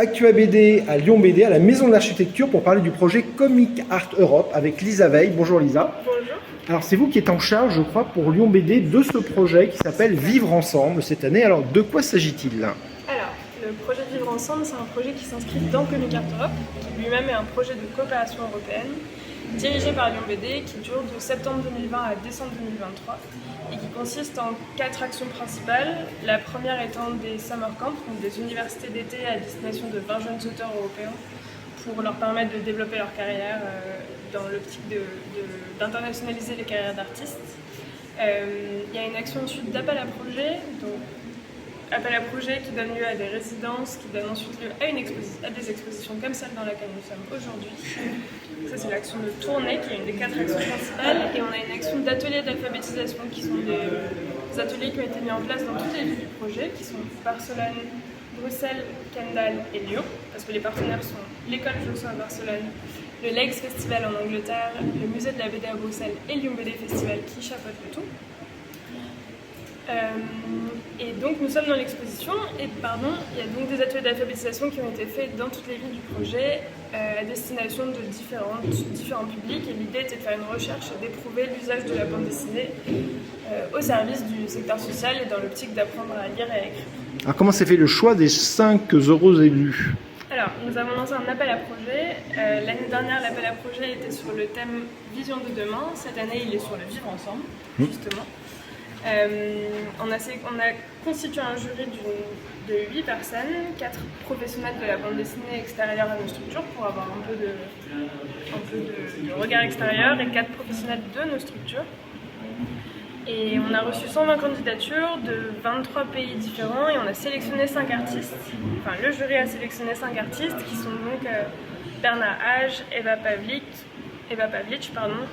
Actua BD à Lyon BD, à la Maison de l'Architecture, pour parler du projet Comic Art Europe avec Lisa Veil. Bonjour Lisa. Bonjour. Alors c'est vous qui êtes en charge, je crois, pour Lyon BD de ce projet qui s'appelle Vivre Ensemble cette année. Alors de quoi s'agit-il? Alors, le projet Vivre Ensemble, c'est un projet qui s'inscrit dans Comic Art Europe, qui lui-même est un projet de coopération européenne, dirigé par Lyon BD, qui dure de septembre 2020 à décembre 2023, et qui consiste en 4 actions principales. La première étant des summer camps, donc des universités d'été à destination de 20 jeunes auteurs européens, pour leur permettre de développer leur carrière dans l'optique d'internationaliser les carrières d'artistes. Il y a une action ensuite d'appel à projet, donc appel à projet qui donne lieu à des résidences, qui donne ensuite lieu à des expositions comme celle dans laquelle nous sommes aujourd'hui. Ça c'est l'action de tournée qui est une des 4 actions principales, et on a une action d'ateliers d'alphabétisation qui sont des ateliers qui ont été mis en place dans toutes les villes du projet, qui sont Barcelone, Bruxelles, Kendal et Lyon, parce que les partenaires sont l'école Josso à Barcelone, le Legs Festival en Angleterre, le musée de la BD à Bruxelles et Lyon BD Festival qui chapeautent le tout. Et donc nous sommes dans l'exposition et il y a donc des ateliers d'alphabétisation qui ont été faits dans toutes les villes du projet à destination de différents publics, et l'idée était de faire une recherche et d'éprouver l'usage de la bande dessinée au service du secteur social et dans l'optique d'apprendre à lire et à écrire. Alors comment s'est fait le choix des 5 heureux élus? Alors, nous avons lancé un appel à projet. L'année dernière, l'appel à projet était sur le thème Vision de demain. Cette année, il est sur le Vivre Ensemble, justement. On a constitué un jury de 8 personnes, 4 professionnels de la bande dessinée extérieure à nos structures pour avoir un peu de regard extérieur, et 4 professionnels de nos structures. Et on a reçu 120 candidatures de 23 pays différents, et on a sélectionné 5 artistes. Enfin, le jury a sélectionné 5 artistes qui sont donc Bernard Hage, Eva Pavlic,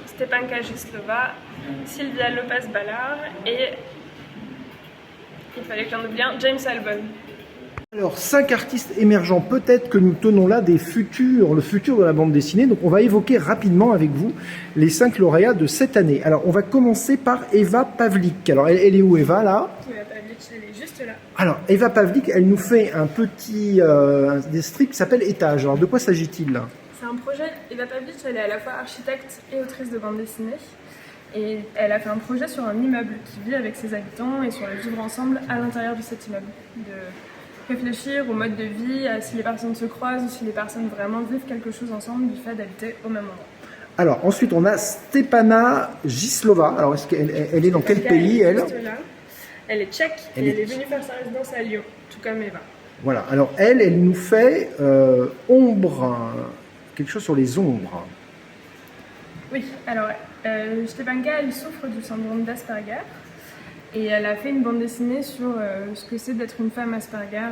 Stepanka Gislova, Sylvia Lopez-Ballard et, il fallait que j'en oublie un, James Albon. Alors 5 artistes émergents, peut-être que nous tenons là le futur de la bande dessinée. Donc on va évoquer rapidement avec vous les 5 lauréats de cette année. Alors on va commencer par Eva Pavlic. Alors elle est où, Eva, là? Eva Pavlic, elle est juste là. Alors Eva Pavlic, elle nous fait un petit des strips qui s'appelle Étage. Alors de quoi s'agit-il là? C'est un projet, Eva Pavlic, elle est à la fois architecte et autrice de bande dessinée. Et elle a fait un projet sur un immeuble qui vit avec ses habitants et sur le vivre ensemble à l'intérieur de cet immeuble. De réfléchir au mode de vie, à si les personnes se croisent ou si les personnes vraiment vivent quelque chose ensemble du fait d'habiter au même endroit. Alors ensuite on a Stepana Gislova. Alors est-ce qu'elle est dans quel pays, elle? Elle est tchèque et elle est venue faire sa résidence à Lyon, tout comme Eva. Voilà, alors elle nous fait quelque chose sur les ombres. Oui, alors Stepanka, elle souffre du syndrome d'Asperger, et elle a fait une bande dessinée sur ce que c'est d'être une femme Asperger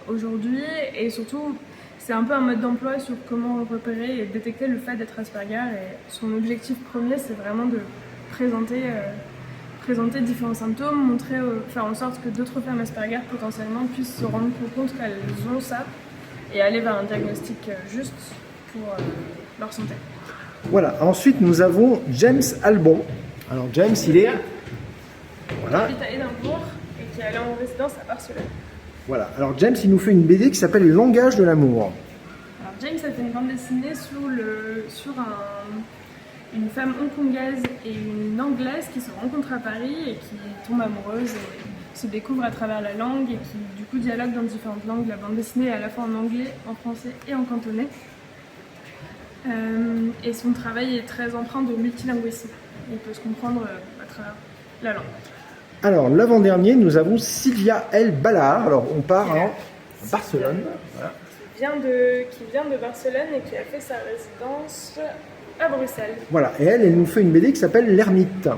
aujourd'hui, et surtout c'est un peu un mode d'emploi sur comment repérer et détecter le fait d'être Asperger, et son objectif premier c'est vraiment de présenter différents symptômes, faire en sorte que d'autres femmes Asperger potentiellement puissent se rendre compte qu'elles ont ça et aller vers un diagnostic juste pour leur santé. Voilà, ensuite nous avons James Albon. Alors James, il est... Voilà. Qui habite à Édimbourg et qui est allé en résidence à Barcelone. Voilà, alors James, il nous fait une BD qui s'appelle Le langage de l'amour. Alors James a fait une bande dessinée sur une femme hongkongaise et une anglaise qui se rencontrent à Paris et qui tombent amoureuses et se découvrent à travers la langue, et qui du coup dialoguent dans différentes langues. La bande dessinée est à la fois en anglais, en français et en cantonais. Et son travail est très empreint de multilinguisme. Il peut se comprendre à travers la langue. Alors l'avant-dernier, nous avons Sylvia L. Ballard. Alors on part en Barcelone. Voilà. Qui vient de Barcelone et qui a fait sa résidence à Bruxelles. Voilà, et elle nous fait une BD qui s'appelle L'Ermite.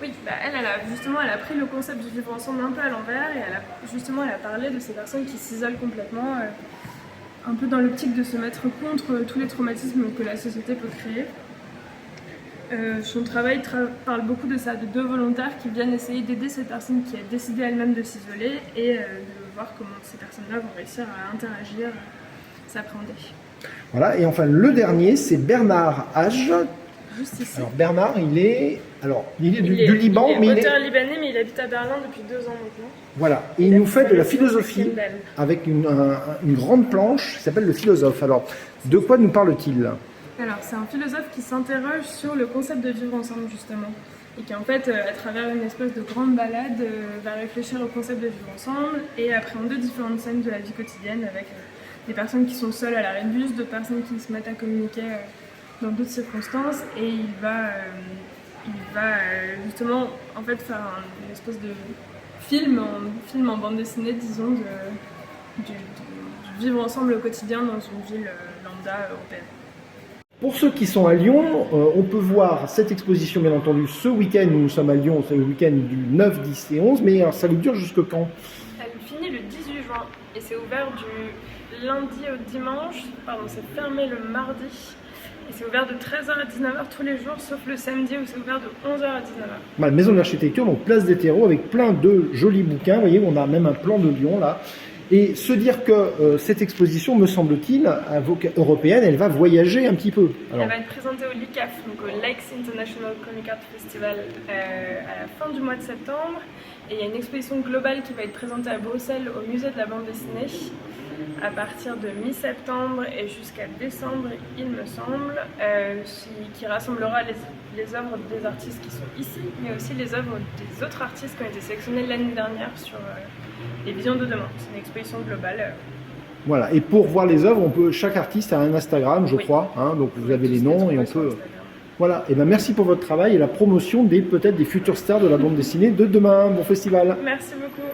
Oui, elle a pris le concept du vivre ensemble un peu à l'envers, et elle a parlé de ces personnes qui s'isolent complètement, un peu dans l'optique de se mettre contre tous les traumatismes que la société peut créer. Son travail parle beaucoup de ça, de 2 volontaires qui viennent essayer d'aider cette personne qui a décidé elle-même de s'isoler, et de voir comment ces personnes-là vont réussir à interagir, s'appréhender. Voilà, et enfin le dernier, c'est Bernard Hage. juste ici. Alors Bernard, il est du Liban, il est mais auteur libanais, mais il habite à Berlin depuis 2 ans maintenant. voilà. Et il nous fait de la philosophie Kindle. avec une grande planche qui s'appelle Le Philosophe. Alors, de quoi nous parle-t-il? Alors, c'est un philosophe qui s'interroge sur le concept de vivre ensemble, justement. Et qui, en fait, à travers une espèce de grande balade, va réfléchir au concept de vivre ensemble et appréhender différentes scènes de la vie quotidienne avec des personnes qui sont seules à l'arrêt de bus, d'autres personnes qui se mettent à communiquer dans d'autres circonstances. Et il va justement, en fait, faire une espèce de film en bande dessinée, disons, du vivre ensemble au quotidien dans une ville lambda européenne. Pour ceux qui sont à Lyon, on peut voir cette exposition, bien entendu, ce week-end où nous sommes à Lyon, c'est le week-end du 9, 10 et 11, mais alors, ça vous dure jusque quand? Elle finit le 18 juin et c'est ouvert du lundi au dimanche, pardon, c'est fermé le mardi. Et c'est ouvert de 13h à 19h tous les jours, sauf le samedi où c'est ouvert de 11h à 19h. La maison de l'architecture, donc place des terreaux, avec plein de jolis bouquins. Vous voyez, on a même un plan de Lyon là. Et se dire que cette exposition, me semble-t-il, européenne, elle va voyager un petit peu. Alors, elle va être présentée au LICAF, donc au Lakes International Comic Art Festival, à la fin du mois de septembre. Et il y a une exposition globale qui va être présentée à Bruxelles au musée de la bande dessinée à partir de mi-septembre et jusqu'à décembre, il me semble, qui rassemblera les œuvres des artistes qui sont ici, mais aussi les œuvres des autres artistes qui ont été sélectionnés l'année dernière sur les visions de demain. C'est une exposition globale. Voilà, et pour voir les œuvres, chaque artiste a un Instagram, je Oui. crois, hein, donc vous avez les noms et on peut... Instagram. Voilà, et ben merci pour votre travail et la promotion peut-être des futures stars de la bande dessinée de demain. Bon festival. Merci beaucoup.